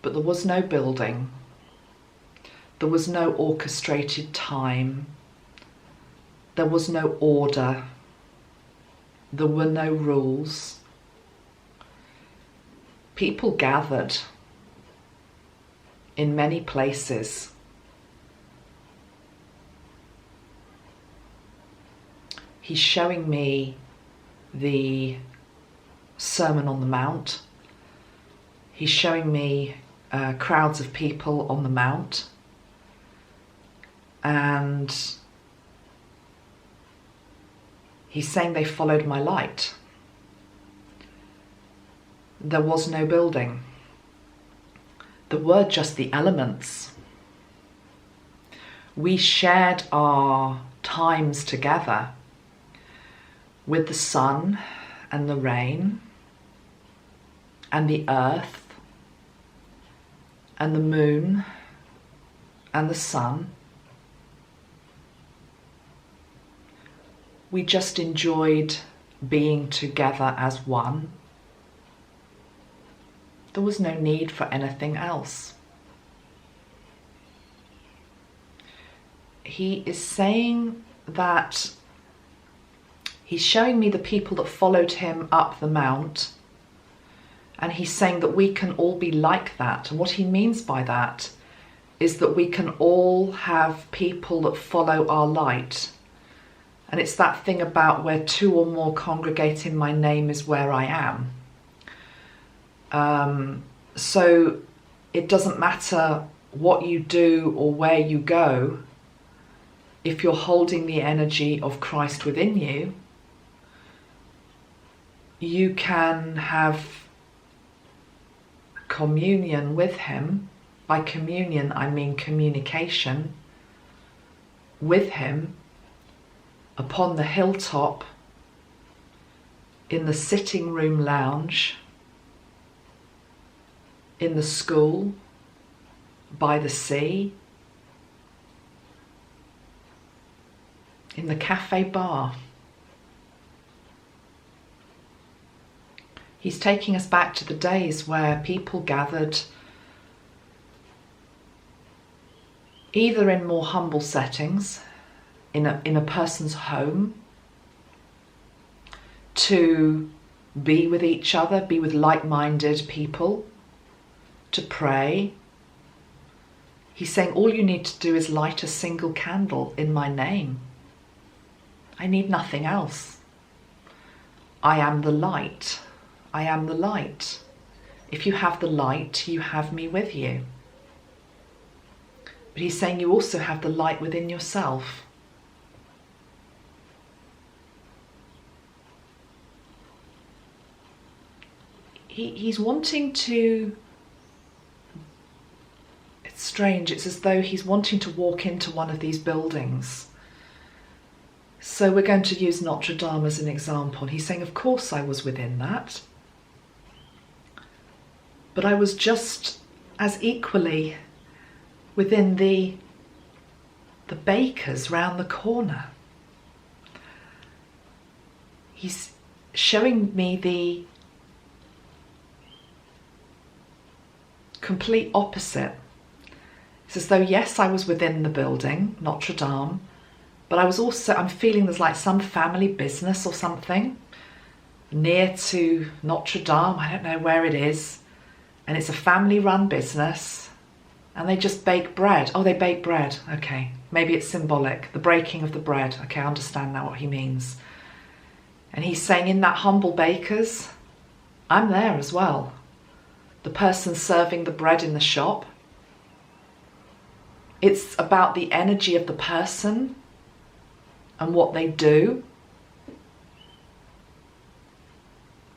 but there was no building. There was no orchestrated time. There was no order. There were no rules. People gathered in many places. He's showing me the Sermon on the Mount. He's showing me crowds of people on the Mount. And he's saying they followed my light. There was no building. There were just the elements. We shared our times together with the sun and the rain and the earth and the moon and the sun. We just enjoyed being together as one. There was no need for anything else. He is saying that he's showing me the people that followed him up the mount, and he's saying that we can all be like that. And what he means by that is that we can all have people that follow our light. And it's that thing about where two or more congregate in my name is where I am. So it doesn't matter what you do or where you go. If you're holding the energy of Christ within you, you can have communion with him. By communion, I mean communication. with him upon the hilltop, in the sitting room lounge, in the school, by the sea, in the cafe bar. He's taking us back to the days where people gathered either in more humble settings, in a person's home, to be with each other, be with like-minded people, to pray. He's saying all you need to do is light a single candle in my name. I need nothing else. I am the light. I am the light. If you have the light, you have me with you. But he's saying you also have the light within yourself. He's wanting to... It's strange. It's as though he's wanting to walk into one of these buildings. So we're going to use Notre-Dame as an example. He's saying, of course I was within that. But I was just as equally within the bakers round the corner. He's showing me the complete opposite. It's as though, yes, I was within the building, Notre-Dame, but I'm feeling there's like some family business or something near to Notre-Dame. I don't know where it is. And it's a family-run business. And they just bake bread. Oh, they bake bread. Okay. Maybe it's symbolic. The breaking of the bread. Okay, I understand now what he means. And he's saying in that humble baker's, I'm there as well. The person serving the bread in the shop. It's about the energy of the person and what they do.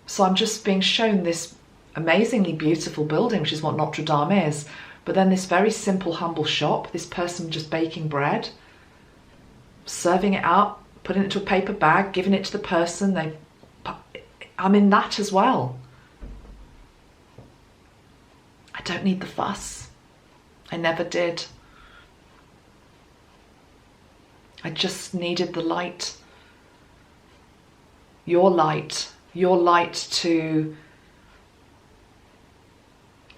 So I'm just being shown this amazingly beautiful building, which is what Notre-Dame is, but then this very simple, humble shop, this person just baking bread, serving it up, putting it into a paper bag, giving it to the person. I'm in that as well. I don't need the fuss. I never did. I just needed the light. Your light to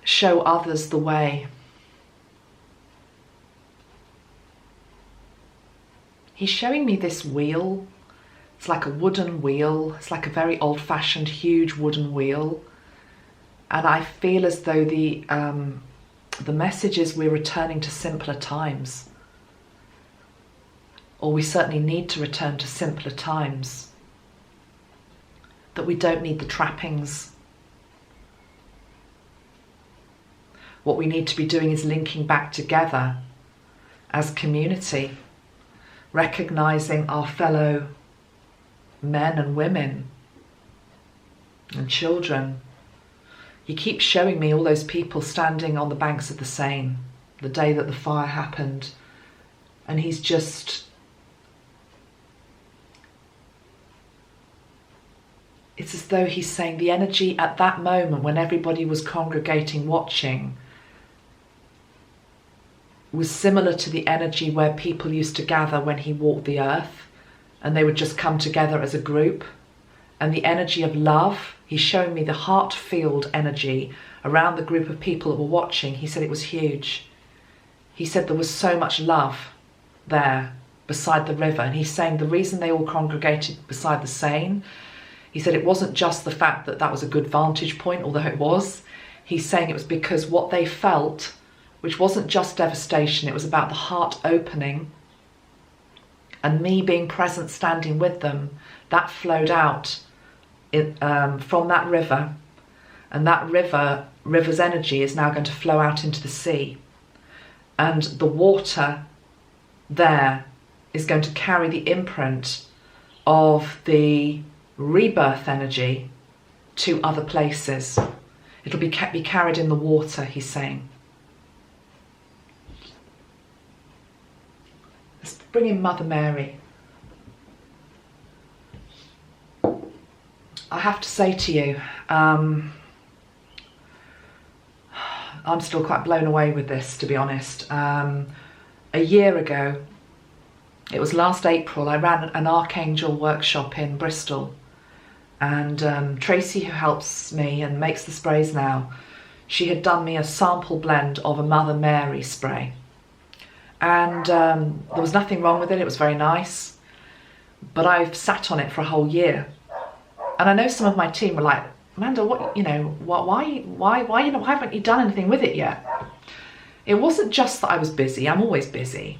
show others the way. He's showing me this wheel. It's like a wooden wheel. It's like a very old-fashioned, huge wooden wheel. And I feel as though the message is we're returning to simpler times. Or we certainly need to return to simpler times. That we don't need the trappings. What we need to be doing is linking back together as community, recognizing our fellow men and women and children. He keeps showing me all those people standing on the banks of the Seine the day that the fire happened, and he's just... It's as though he's saying the energy at that moment when everybody was congregating, watching, was similar to the energy where people used to gather when he walked the earth, and they would just come together as a group. And the energy of love, he's showing me the heart field energy around the group of people that were watching. He said it was huge. He said there was so much love there beside the river. And he's saying the reason they all congregated beside the Seine, he said it wasn't just the fact that that was a good vantage point, although it was. He's saying it was because what they felt, which wasn't just devastation, it was about the heart opening and me being present, standing with them, that flowed out from that river. And that river's energy is now going to flow out into the sea. And the water there is going to carry the imprint of the rebirth energy to other places. It'll be carried in the water, he's saying. Let's bring in Mother Mary. I have to say to you, I'm still quite blown away with this, to be honest. A year ago, it was last April, I ran an Archangel workshop in Bristol, and Tracy, who helps me and makes the sprays now, she had done me a sample blend of a Mother Mary spray, and there was nothing wrong with it. It was very nice, but I've sat on it for a whole year, and I know some of my team were like, Amanda, what, you know, why, you know, why haven't you done anything with it yet? It wasn't just that I was busy. I'm always busy.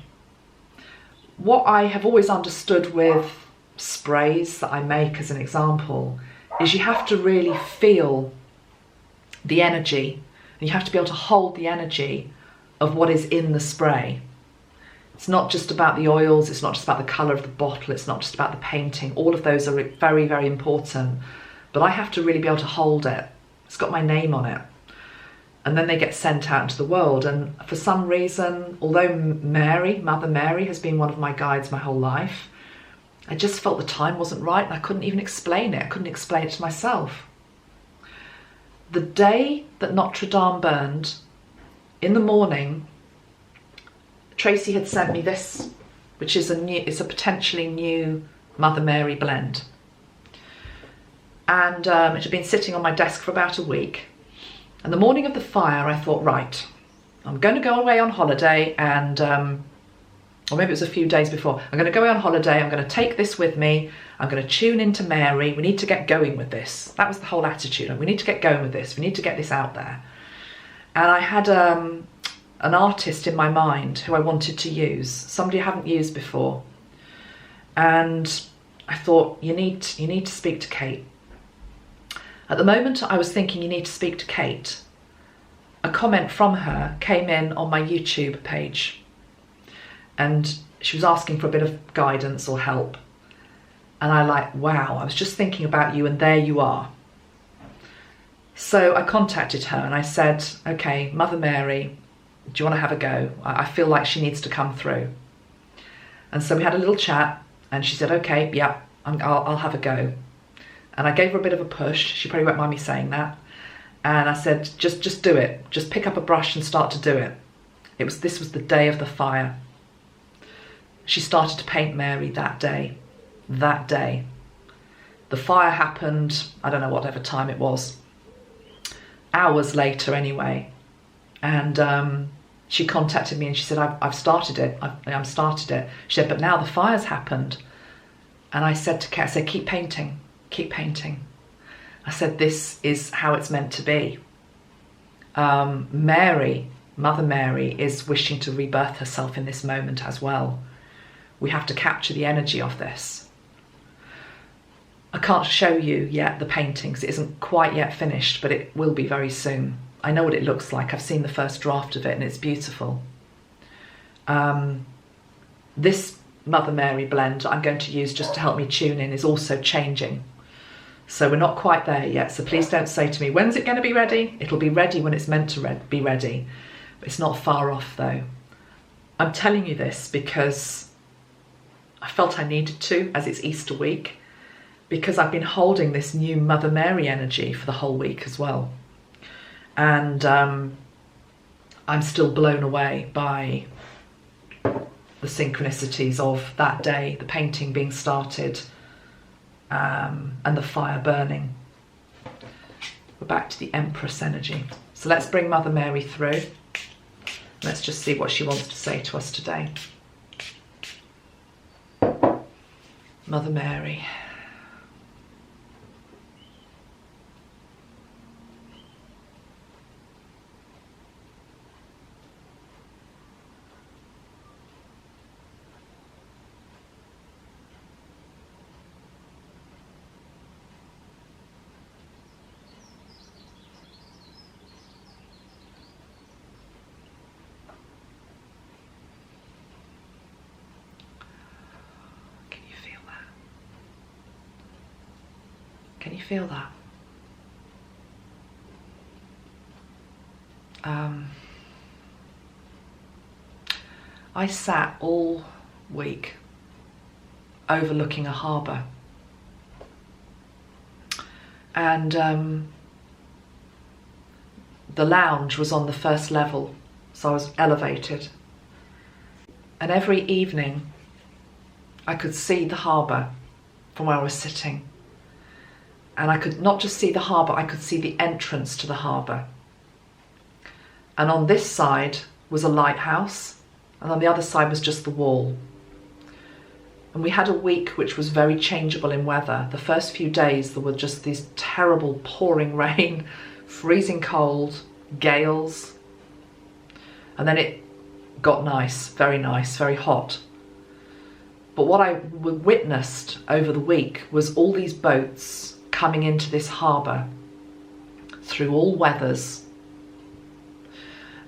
What I have always understood with sprays that I make, as an example, is you have to really feel the energy, and you have to be able to hold the energy of what is in the spray. It's not just about the oils, it's not just about the colour of the bottle, it's not just about the painting. All of those are very, very important, but I have to really be able to hold it. It's got my name on it. And then they get sent out into the world, and for some reason, although Mother Mary has been one of my guides my whole life, I just felt the time wasn't right, and I couldn't even explain it. I couldn't explain it to myself. The day that Notre-Dame burned, in the morning, Tracy had sent me this, which is it's a potentially new Mother Mary blend. And it had been sitting on my desk for about a week. And the morning of the fire, I thought, right, I'm going to go away on holiday, and, or maybe it was a few days before, I'm going to go away on holiday, I'm going to take this with me, I'm going to tune into Mary, we need to get going with this. That was the whole attitude. We need to get going with this, we need to get this out there. And I had an artist in my mind who I wanted to use, somebody I haven't used before. And I thought, you need to speak to Kate. At the moment I was thinking you need to speak to Kate, a comment from her came in on my YouTube page, and she was asking for a bit of guidance or help. And I like, wow, I was just thinking about you and there you are. So I contacted her and I said, okay, Mother Mary, do you want to have a go? I feel like she needs to come through. And so we had a little chat, and she said, okay, yeah, I'll have a go. And I gave her a bit of a push. She probably won't mind me saying that. And I said, just do it. Just pick up a brush and start to do it. This was the day of the fire. She started to paint Mary that day. That day. The fire happened, I don't know whatever time it was. Hours later anyway. And she contacted me and she said, I've started it. I've started it. She said, but now the fire's happened. And I said to Kate, I said, keep painting. Keep painting. I said, this is how it's meant to be. Mary, Mother Mary, is wishing to rebirth herself in this moment as well. We have to capture the energy of this. I can't show you yet the paintings. It isn't quite yet finished, but it will be very soon. I know what it looks like. I've seen the first draft of it and it's beautiful. This Mother Mary blend I'm going to use just to help me tune in is also changing. So we're not quite there yet, so please don't say to me, when's it going to be ready? It'll be ready when it's meant to be ready. But it's not far off though. I'm telling you this because I felt I needed to, as it's Easter week, because I've been holding this new Mother Mary energy for the whole week as well. And I'm still blown away by the synchronicities of that day, the painting being started, and the fire burning. We're back to the Empress energy. So let's bring Mother Mary through. Let's just see what she wants to say to us today. Mother Mary. Can you feel that? I sat all week, overlooking a harbour. And the lounge was on the first level, so I was elevated. And every evening I could see the harbour from where I was sitting. And I could not just see the harbour, I could see the entrance to the harbour. And on this side was a lighthouse, and on the other side was just the wall. And we had a week which was very changeable in weather. The first few days there were just these terrible pouring rain, freezing cold, gales. And then it got nice, very hot. But what I witnessed over the week was all these boats coming into this harbour through all weathers.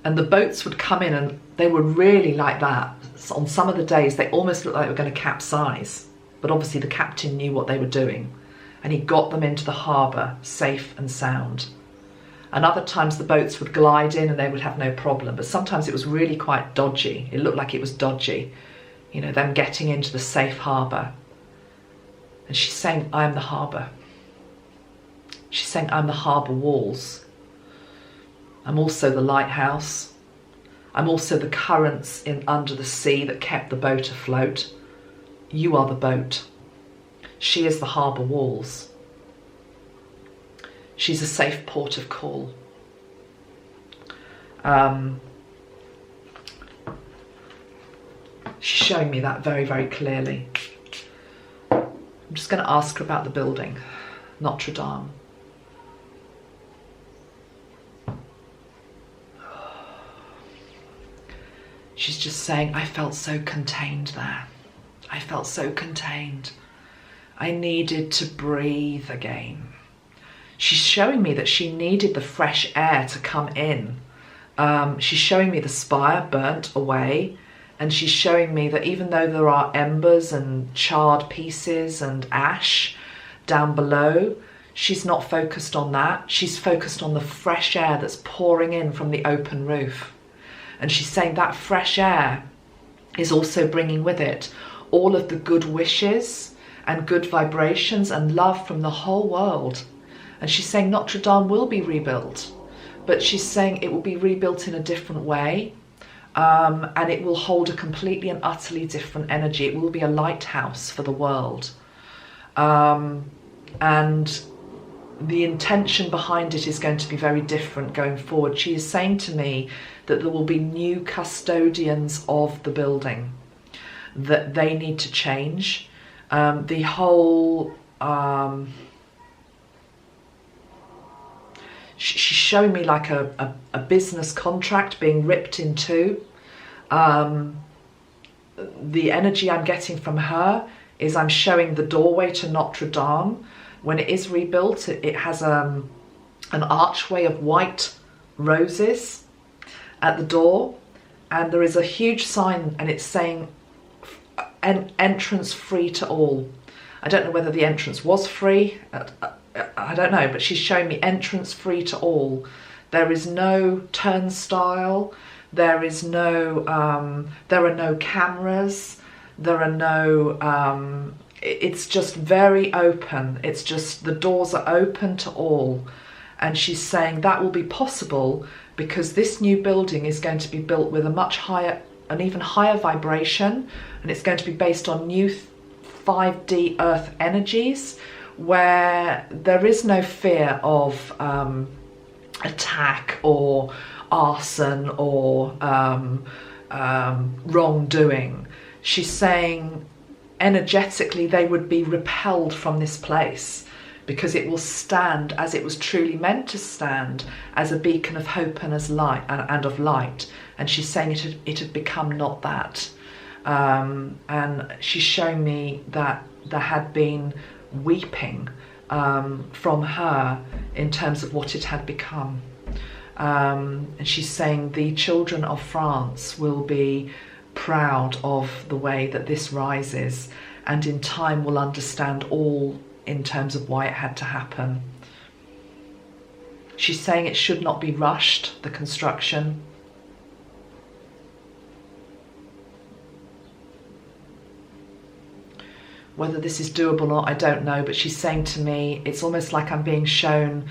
And the boats would come in and they were really like that. On some of the days, they almost looked like they were going to capsize. But obviously the captain knew what they were doing. And he got them into the harbour safe and sound. And other times the boats would glide in and they would have no problem. But sometimes it was really quite dodgy. It looked like it was dodgy. You know, them getting into the safe harbour. And she's saying, I am the harbour. She's saying, I'm the harbour walls. I'm also the lighthouse. I'm also the currents in under the sea that kept the boat afloat. You are the boat. She is the harbour walls. She's a safe port of call. She's showing me that very clearly. I'm just going to ask her about the building, Notre-Dame. She's just saying, I felt so contained there. I felt so contained. I needed to breathe again. She's showing me that she needed the fresh air to come in. She's showing me the spire burnt away. And she's showing me that even though there are embers and charred pieces and ash down below, she's not focused on that. She's focused on the fresh air that's pouring in from the open roof. And she's saying that fresh air is also bringing with it all of the good wishes and good vibrations and love from the whole world. And she's saying Notre Dame will be rebuilt, but she's saying it will be rebuilt in a different way. And it will hold a completely and utterly different energy. It will be a lighthouse for the world. And the intention behind it is going to be very different going forward. She is saying to me that there will be new custodians of the building, that they need to change. The whole... she's showing me like a business contract being ripped in two. The energy I'm getting from her is I'm showing the doorway to Notre Dame. When it is rebuilt, it has an archway of white roses at the door, and there is a huge sign and it's saying entrance free to all. I don't know whether the entrance was free, I don't know, but she's showing me entrance free to all. There is no turnstile, there is no, there are no cameras, there are no, it's just very open. It's just the doors are open to all. And she's saying that will be possible because this new building is going to be built with a much higher, an even higher vibration, and it's going to be based on new 5D earth energies, where there is no fear of attack or arson or wrongdoing. She's saying energetically they would be repelled from this place because it will stand as it was truly meant to stand, as a beacon of hope and as light and of light. And she's saying it had become not that. And she's showing me that there had been weeping from her in terms of what it had become. And she's saying the children of France will be proud of the way that this rises, and in time will understand all in terms of why it had to happen. She's saying it should not be rushed, the construction. Whether this is doable or not, I don't know, but she's saying to me, it's almost like I'm being shown,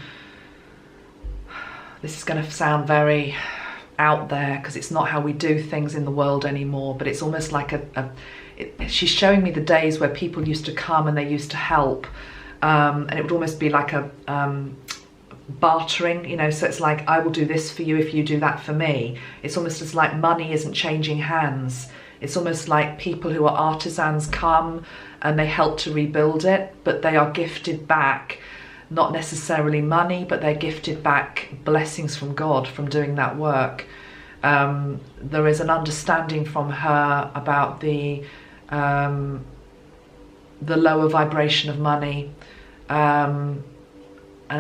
this is going to sound very out there because it's not how we do things in the world anymore, but it's almost like she's showing me the days where people used to come and they used to help, and it would almost be like a bartering, you know, so it's like, I will do this for you if you do that for me. It's almost as like money isn't changing hands. It's almost like people who are artisans come and they help to rebuild it, but they are gifted back, not necessarily money, but they're gifted back blessings from God from doing that work. There is an understanding from her about the lower vibration of money, and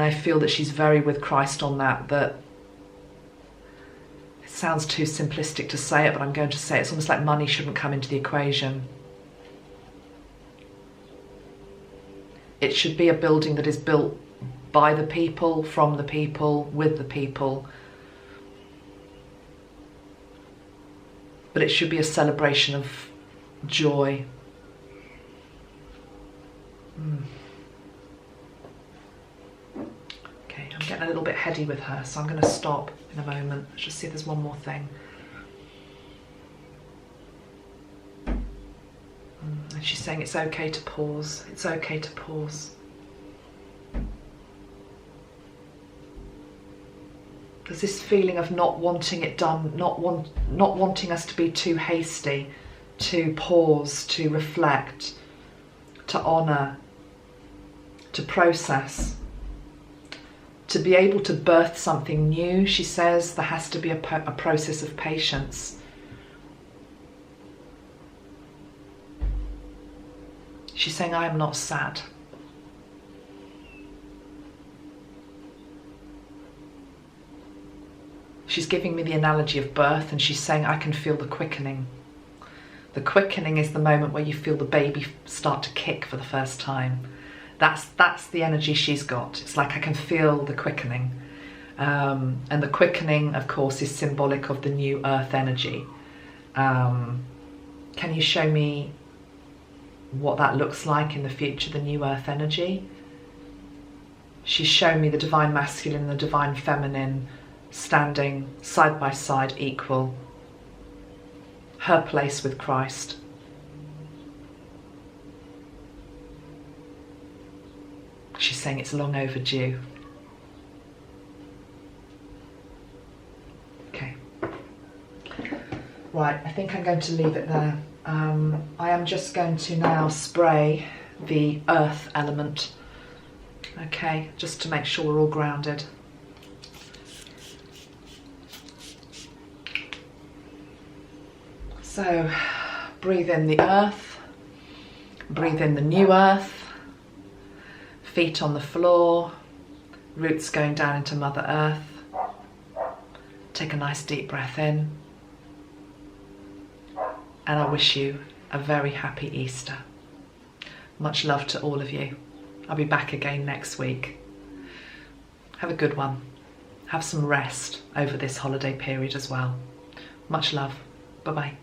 I feel that she's very with Christ on that, that it sounds too simplistic to say it, but I'm going to say it. It's almost like money shouldn't come into the equation. It should be a building that is built by the people, from the people, with the people. But it should be a celebration of joy. Okay, I'm getting a little bit heady with her, so I'm going to stop in a moment. Let's just see if there's one more thing. And she's saying it's okay to pause. It's okay to pause. There's this feeling of not wanting it done, not wanting us to be too hasty, to pause, to reflect, to honour, to process, to be able to birth something new. She says there has to be a process of patience. She's saying, I am not sad. She's giving me the analogy of birth, and she's saying, I can feel the quickening. The quickening is the moment where you feel the baby start to kick for the first time. That's the energy she's got. It's like I can feel the quickening. And the quickening, of course, is symbolic of the new earth energy. Can you show me what that looks like in the future, the new earth energy? She's shown me the divine masculine and the divine feminine standing side by side, equal. Her place with Christ. She's saying it's long overdue. Okay. Right, I think I'm going to leave it there. I am just going to now spray the earth element, okay, just to make sure we're all grounded. So breathe in the earth, breathe in the new earth, feet on the floor, roots going down into Mother Earth. Take a nice deep breath in. And I wish you a very happy Easter. Much love to all of you. I'll be back again next week. Have a good one. Have some rest over this holiday period as well. Much love. Bye-bye.